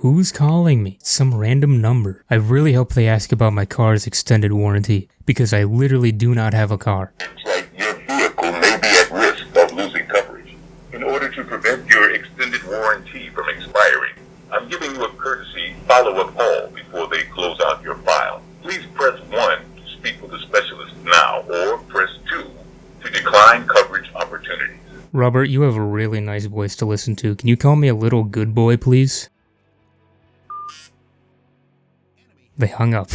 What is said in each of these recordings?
Who's calling me? Some random number. I really hope they ask about my car's extended warranty, because I literally do not have a car. It's like your vehicle may be at risk of losing coverage. In order to prevent your extended warranty from expiring, I'm giving you a courtesy follow-up call before they close out your file. Please press 1 to speak with a specialist now, or press 2 to decline coverage opportunities. Robert, you have a really nice voice to listen to. Can you call me a little good boy, please? They hung up.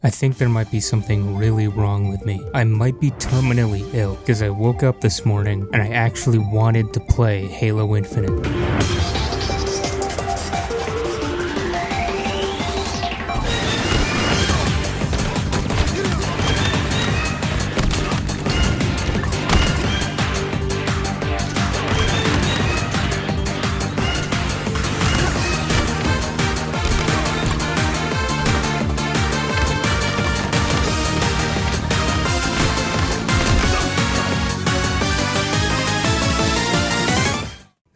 I think there might be something really wrong with me. I might be terminally ill, because I woke up this morning and I actually wanted to play Halo Infinite.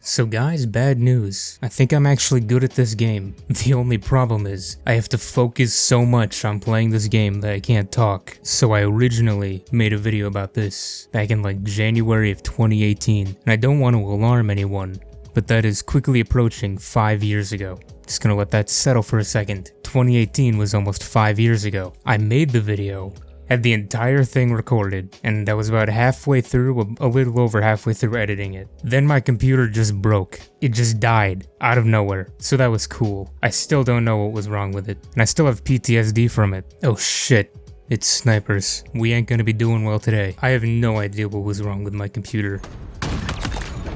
So guys, bad news. I think I'm actually good at this game. The only problem is, I have to focus so much on playing this game that I can't talk. So I originally made a video about this back in like January of 2018. And I don't want to alarm anyone, but that is quickly approaching 5 years ago. Just gonna let that settle for a second. 2018 was almost 5 years ago. I made the video, had the entire thing recorded, and I was about halfway through, a little over halfway through editing it. Then my computer just broke. It just died, out of nowhere. So that was cool. I still don't know what was wrong with it, and I still have PTSD from it. Oh shit. It's snipers. We ain't gonna be doing well today. I have no idea what was wrong with my computer.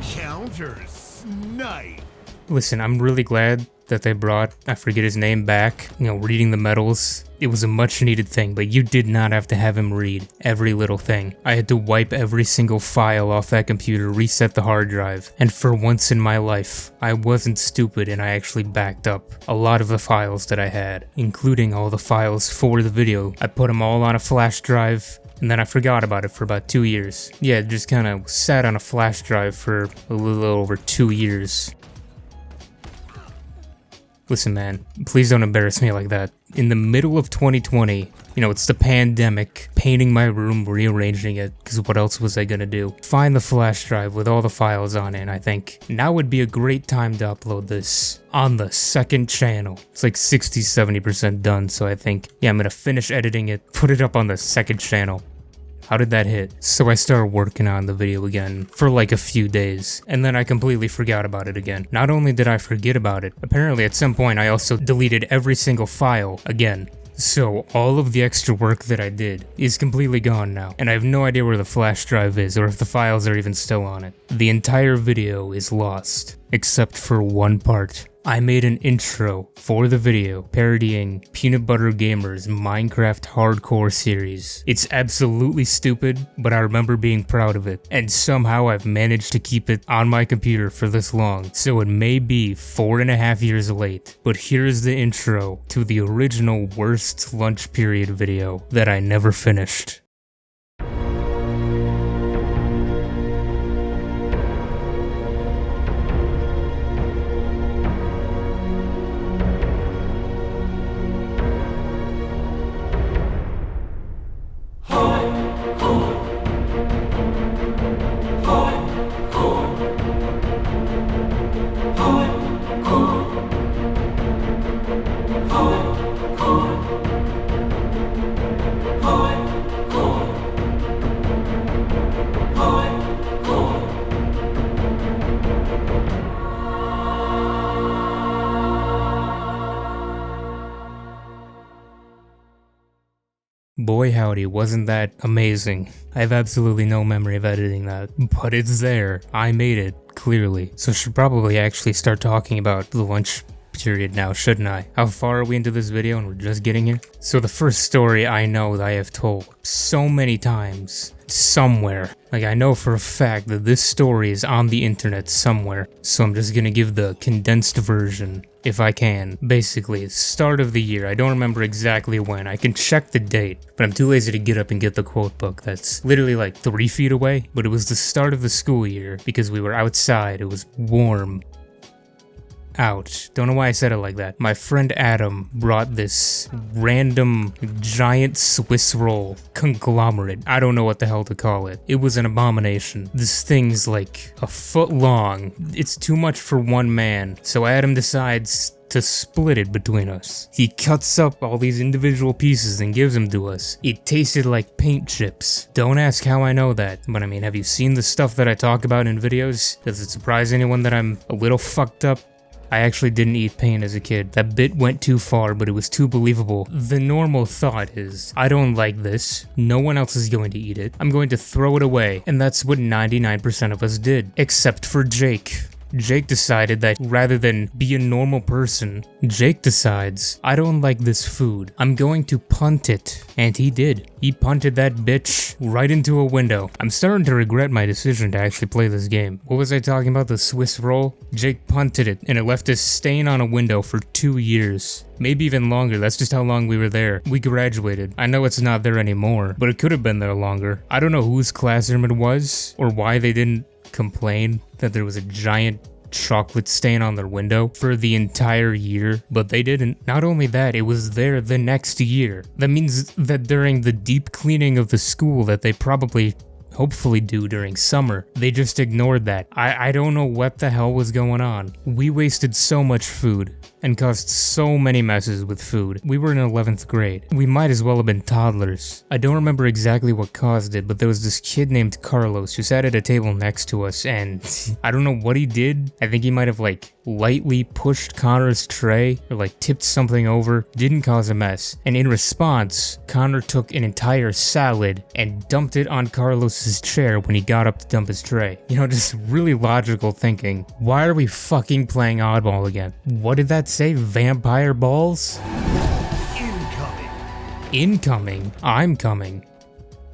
Counter snipe. Listen, I'm really glad that they brought, I forget his name, back, reading the medals. It was a much needed thing, but you did not have to have him read every little thing. I had to wipe every single file off that computer, reset the hard drive, and for once in my life, I wasn't stupid and I actually backed up a lot of the files that I had, including all the files for the video. I put them all on a flash drive, and then I forgot about it for about 2 years. Yeah, it just kinda sat on a flash drive for a little over 2 years. Listen man, please don't embarrass me like that. In the middle of 2020, it's the pandemic, painting my room, rearranging it, because what else was I gonna do? Find the flash drive with all the files on it, and I think now would be a great time to upload this on the second channel. It's like 60-70% done, so I think, yeah, I'm gonna finish editing it, put it up on the second channel. How did that hit? So I started working on the video again for like a few days, and then I completely forgot about it again. Not only did I forget about it, apparently at some point I also deleted every single file again. So all of the extra work that I did is completely gone now, and I have no idea where the flash drive is or if the files are even still on it. The entire video is lost, except for one part. I made an intro for the video parodying Peanut Butter Gamer's Minecraft Hardcore series. It's absolutely stupid, but I remember being proud of it, and somehow I've managed to keep it on my computer for this long, so it may be 4.5 years late, but here's the intro to the original worst lunch period video that I never finished. Boy howdy, wasn't that amazing. I have absolutely no memory of editing that, but it's there. I made it, clearly. So I should probably actually start talking about the lunch period now, shouldn't I? How far are we into this video and we're just getting here? So the first story I know that I have told so many times somewhere. Like, I know for a fact that this story is on the internet somewhere, so I'm just gonna give the condensed version, if I can. Basically, it's start of the year. I don't remember exactly when. I can check the date, but I'm too lazy to get up and get the quote book. That's literally like 3 feet away, but it was the start of the school year because we were outside. It was warm. Ouch. Don't know why I said it like that. My friend Adam brought this random giant Swiss roll conglomerate. I don't know what the hell to call it. It was an abomination. This thing's like a foot long. It's too much for one man. So Adam decides to split it between us. He cuts up all these individual pieces and gives them to us. It tasted like paint chips. Don't ask how I know that, but I mean, have you seen the stuff that I talk about in videos? Does it surprise anyone that I'm a little fucked up? I actually didn't eat paint as a kid. That bit went too far, but it was too believable. The normal thought is, I don't like this. No one else is going to eat it. I'm going to throw it away. And that's what 99% of us did. Except for Jake. Jake decided that rather than be a normal person, Jake decides, I don't like this food. I'm going to punt it. And he did. He punted that bitch right into a window. I'm starting to regret my decision to actually play this game. What was I talking about? The Swiss roll? Jake punted it, and it left a stain on a window for 2 years. Maybe even longer. That's just how long we were there. We graduated. I know it's not there anymore, but it could have been there longer. I don't know whose classroom it was, or why they didn't complain that there was a giant chocolate stain on their window for the entire year, but they didn't. Not only that, it was there the next year. That means that during the deep cleaning of the school that they probably hopefully do during summer, they just ignored that. I don't know what the hell was going on. We wasted so much food and caused so many messes with food. We were in 11th grade. We might as well have been toddlers. I don't remember exactly what caused it, but there was this kid named Carlos who sat at a table next to us, and I don't know what he did. I think he might have like lightly pushed Connor's tray or like tipped something over. Didn't cause a mess. And in response, Connor took an entire salad and dumped it on Carlos's chair when he got up to dump his tray. You know, just really logical thinking. Why are we fucking playing oddball again? What did that say? Vampire balls? Incoming? I'm coming.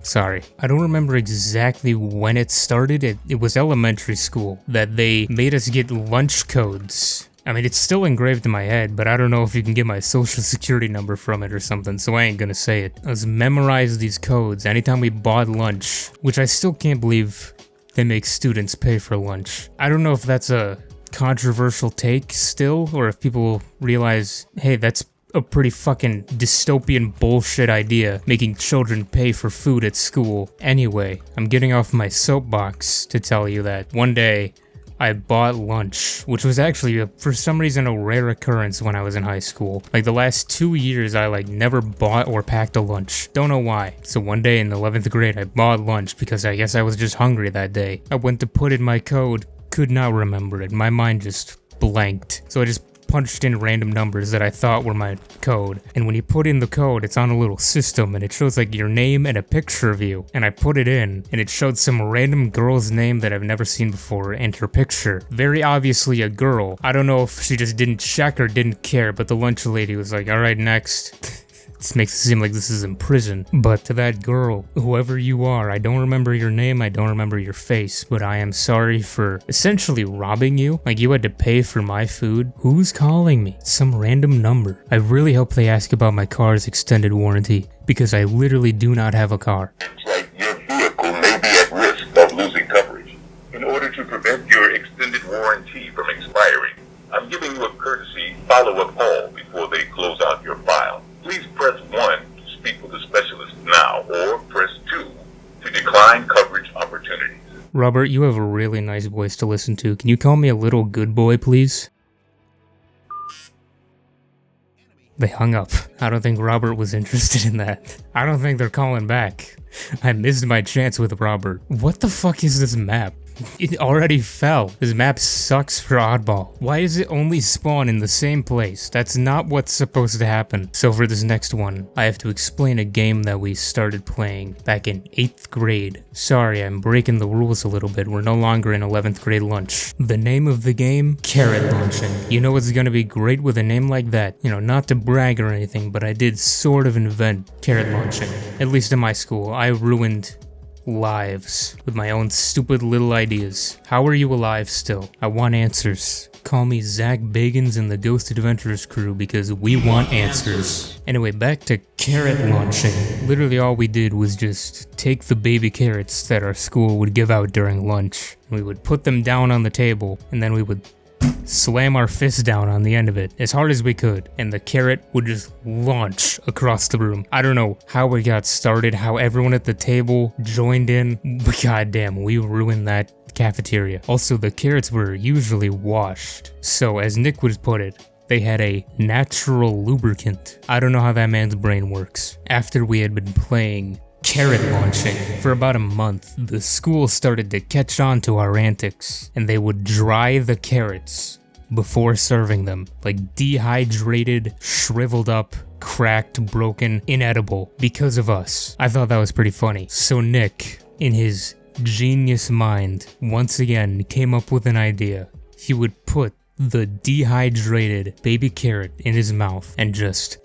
Sorry. I don't remember exactly when it started. It was elementary school that they made us get lunch codes. I mean, it's still engraved in my head, but I don't know if you can get my social security number from it or something, so I ain't gonna say it. Let's memorize these codes anytime we bought lunch, which I still can't believe they make students pay for lunch. I don't know if that's a controversial take still, or if people realize, hey, that's a pretty fucking dystopian bullshit idea, making children pay for food at school. Anyway, I'm getting off my soapbox to tell you that one day I bought lunch, which was actually for some reason a rare occurrence when I was in high school. Like the last 2 years I like never bought or packed a lunch. Don't know why. So one day in 11th grade I bought lunch because I guess I was just hungry that day. I went to put in my code, could not remember it. My mind just blanked. So I just punched in random numbers that I thought were my code. And when you put in the code, it's on a little system and it shows like your name and a picture of you. And I put it in and it showed some random girl's name that I've never seen before and her picture. Very obviously a girl. I don't know if she just didn't check or didn't care, but the lunch lady was like, all right, next. This makes it seem like this is in prison. But to that girl, whoever you are, I don't remember your name, I don't remember your face, but I am sorry for essentially robbing you. Like you had to pay for my food. Who's calling me? Some random number. I really hope they ask about my car's extended warranty, because I literally do not have a car. Like your vehicle may be at risk of losing coverage. In order to prevent your extended warranty from expiring, I'm giving you a courtesy follow-up call before they close out your file. Please press 1 to speak with a specialist now, or press 2 to decline coverage opportunities. Robert, you have a really nice voice to listen to. Can you call me a little good boy, please? They hung up. I don't think Robert was interested in that. I don't think they're calling back. I missed my chance with Robert. What the fuck is this map? It already fell. This map sucks for oddball. Why does it only spawn in the same place? That's not what's supposed to happen. So for this next one, I have to explain a game that we started playing back in 8th grade. Sorry, I'm breaking the rules a little bit. We're no longer in 11th grade lunch. The name of the game? Carrot Luncheon. You know what's gonna be great with a name like that? You know, not to brag or anything, but I did sort of invent Carrot Luncheon. At least in my school. I ruined lives with my own stupid little ideas. How are you alive still? I want answers. Call me Zach Bagans and the Ghost Adventurers crew because we want answers. Anyway, back to carrot launching. Literally all we did was just take the baby carrots that our school would give out during lunch. We would put them down on the table, and then we would slam our fist down on the end of it as hard as we could, and the carrot would just launch across the room. I don't know how we got started, how everyone at the table joined in, but goddamn, we ruined that cafeteria. Also, the carrots were usually washed, so as Nick would put it, they had a natural lubricant. I don't know how that man's brain works. After we had been playing carrot launching for about a month, the school started to catch on to our antics, and they would dry the carrots before serving them, like dehydrated, shriveled up, cracked, broken, inedible, because of us. I thought that was pretty funny. So Nick, in his genius mind, once again came up with an idea. He would put the dehydrated baby carrot in his mouth and just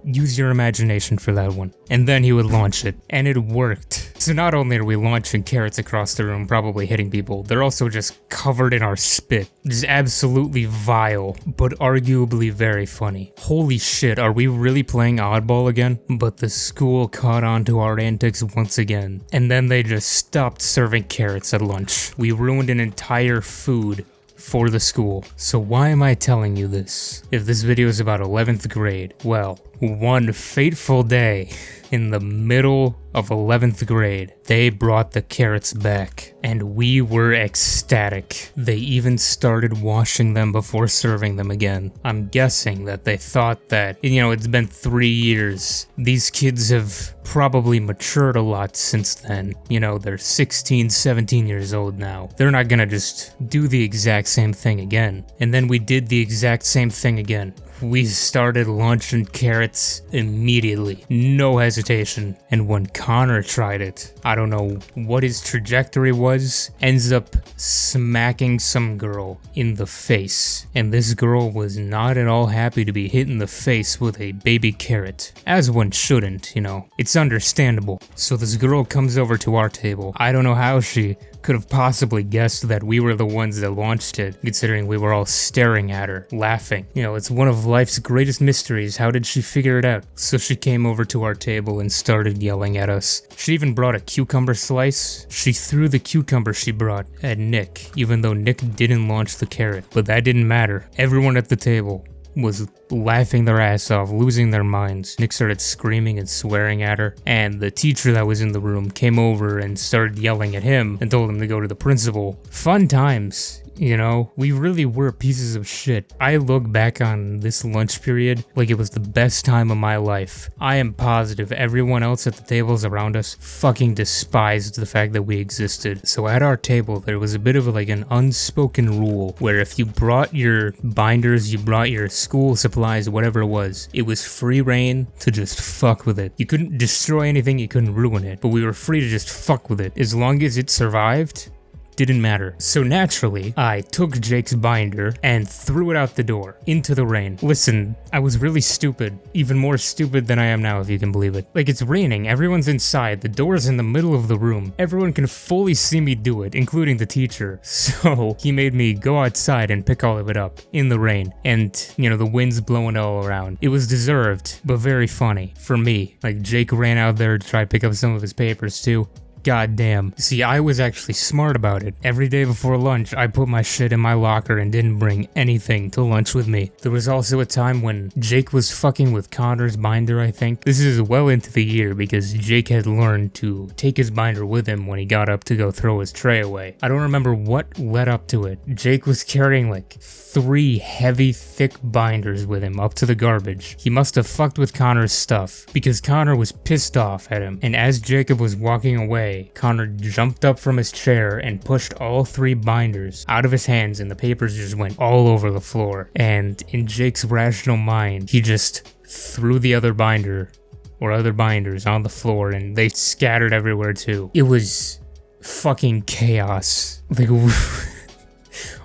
use your imagination for that one. And then he would launch it, and it worked. So not only are we launching carrots across the room, probably hitting people, they're also just covered in our spit. Just absolutely vile, but arguably very funny. Holy shit, are we really playing oddball again? But the school caught on to our antics once again, and then they just stopped serving carrots at lunch. We ruined an entire food for the school. So why am I telling you this? If this video is about 11th grade, well, one fateful day in the middle of 11th grade, they brought the carrots back, and we were ecstatic. They even started washing them before serving them again. I'm guessing that they thought that, it's been 3 years. These kids have probably matured a lot since then. They're 16, 17 years old now. They're not gonna just do the exact same thing again. And then we did the exact same thing again. We started launching carrots immediately, no hesitation, and when Connor tried it, I don't know what his trajectory was, ends up smacking some girl in the face, and this girl was not at all happy to be hit in the face with a baby carrot, as one shouldn't, it's understandable. So this girl comes over to our table. I don't know how she could have possibly guessed that we were the ones that launched it, considering we were all staring at her, laughing. It's one of life's greatest mysteries. How did she figure it out? So she came over to our table and started yelling at us. She even brought a cucumber slice. She threw the cucumber she brought at Nick, even though Nick didn't launch the carrot. But that didn't matter. Everyone at the table was laughing their ass off, losing their minds. Nick started screaming and swearing at her, and the teacher that was in the room came over and started yelling at him and told him to go to the principal. Fun times. We really were pieces of shit. I look back on this lunch period like it was the best time of my life. I am positive everyone else at the tables around us fucking despised the fact that we existed. So at our table, there was a bit of an unspoken rule where if you brought your binders, you brought your school supplies, whatever it was free reign to just fuck with it. You couldn't destroy anything, you couldn't ruin it, but we were free to just fuck with it. As long as it survived, didn't matter. So naturally, I took Jake's binder and threw it out the door, into the rain. Listen, I was really stupid. Even more stupid than I am now, if you can believe it. Like, it's raining, everyone's inside, the door's in the middle of the room. Everyone can fully see me do it, including the teacher. So he made me go outside and pick all of it up in the rain. And, the wind's blowing all around. It was deserved, but very funny for me. Like, Jake ran out there to try to pick up some of his papers too. Goddamn. See, I was actually smart about it. Every day before lunch, I put my shit in my locker and didn't bring anything to lunch with me. There was also a time when Jake was fucking with Connor's binder, I think. This is well into the year because Jake had learned to take his binder with him when he got up to go throw his tray away. I don't remember what led up to it. Jake was carrying like 3 heavy, thick binders with him up to the garbage. He must have fucked with Connor's stuff because Connor was pissed off at him. And as Jacob was walking away, Connor jumped up from his chair and pushed all 3 binders out of his hands, and the papers just went all over the floor. And in Jake's rational mind, he just threw the other binder or other binders on the floor, and they scattered everywhere too. It was fucking chaos. Like,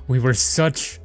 we were such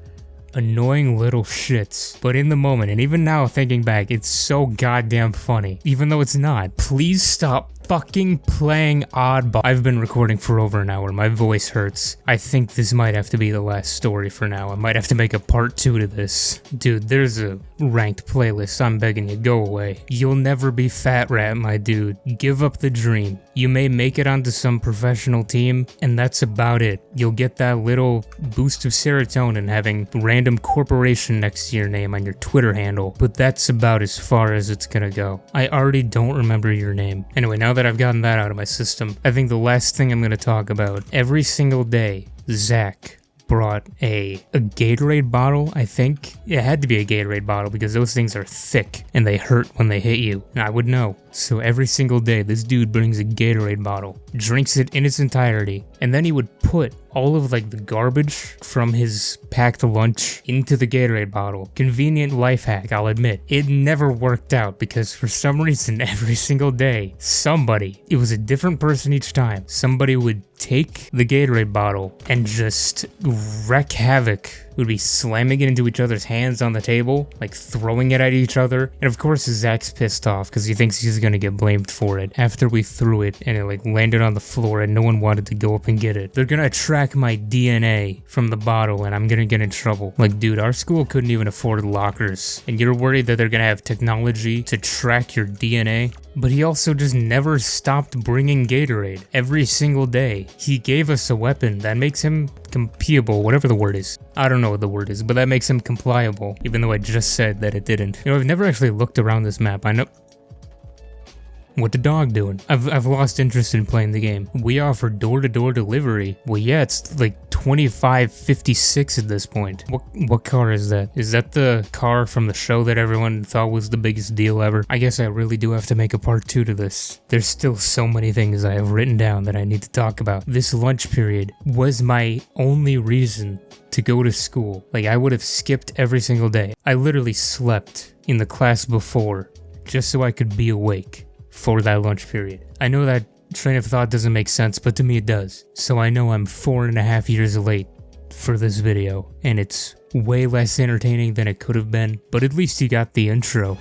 annoying little shits. But in the moment, and even now thinking back, it's so goddamn funny. Even though it's not. Please stop fucking playing oddball. I've been recording for over an hour. My voice hurts. I think this might have to be the last story for now. I might have to make a part 2 to this. Dude, there's a ranked playlist. I'm begging you, go away. You'll never be Fat Rat, my dude. Give up the dream. You may make it onto some professional team, and that's about it. You'll get that little boost of serotonin having random corporation next to your name on your Twitter handle, but that's about as far as it's gonna go. I already don't remember your name. Anyway, now that I've gotten that out of my system, I think the last thing I'm gonna talk about, every single day, Zach brought a Gatorade bottle, I think. It had to be a Gatorade bottle because those things are thick and they hurt when they hit you. And I would know. So every single day, this dude brings a Gatorade bottle, drinks it in its entirety, and then he would put all of like the garbage from his packed lunch into the Gatorade bottle. Convenient life hack, I'll admit. It never worked out because for some reason every single day, it was a different person each time, somebody would take the Gatorade bottle and just wreak havoc. Would be slamming it into each other's hands on the table, like throwing it at each other. And of course Zach's pissed off because he thinks he's gonna get blamed for it after we threw it and it like landed on the floor and no one wanted to go up and get it. They're gonna track my DNA from the bottle and I'm gonna get in trouble. Like, dude, our school couldn't even afford lockers and you're worried that they're gonna have technology to track your DNA? But he also just never stopped bringing Gatorade every single day. He gave us a weapon that makes him compiable, whatever the word is. I don't know what the word is, but that makes him compliable, even though I just said that it didn't. You know, I've never actually looked around this map. I know... What the dog doing? I've lost interest in playing the game. We offer door-to-door delivery. Well, yeah, it's like 25.56 at this point. What car is that? Is that the car from the show that everyone thought was the biggest deal ever? I guess I really do have to make a part 2 to this. There's still so many things I have written down that I need to talk about. This lunch period was my only reason to go to school. Like, I would have skipped every single day. I literally slept in the class before just so I could be awake for that lunch period. I know that train of thought doesn't make sense, but to me it does. So I know I'm 4.5 years late for this video, and it's way less entertaining than it could have been, but at least you got the intro.